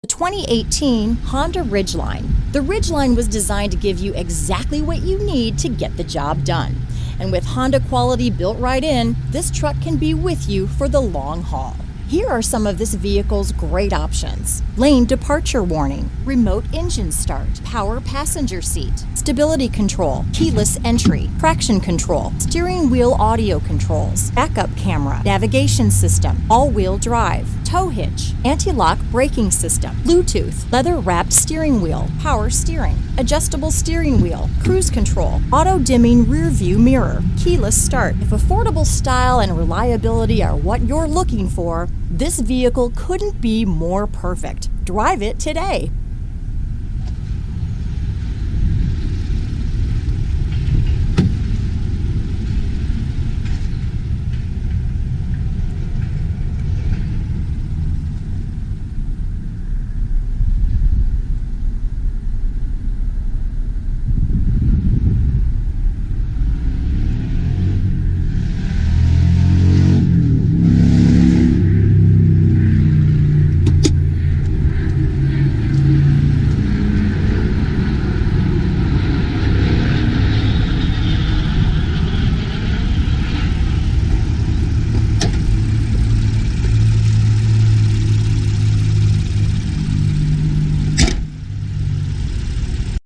The 2018 Honda Ridgeline. The Ridgeline was designed to give you exactly what you need to get the job done. And with Honda quality built right in, this truck can be with you for the long haul. Here are some of this vehicle's great options: lane departure warning, remote engine start, power passenger seat, stability control, keyless entry, traction control, steering wheel audio controls, backup camera, navigation system, all-wheel drive, tow hitch, anti-lock braking system, Bluetooth, leather-wrapped steering wheel, power steering, adjustable steering wheel, cruise control, auto-dimming rear-view mirror, keyless start. If affordable style and reliability are what you're looking for, this vehicle couldn't be more perfect. Drive it today.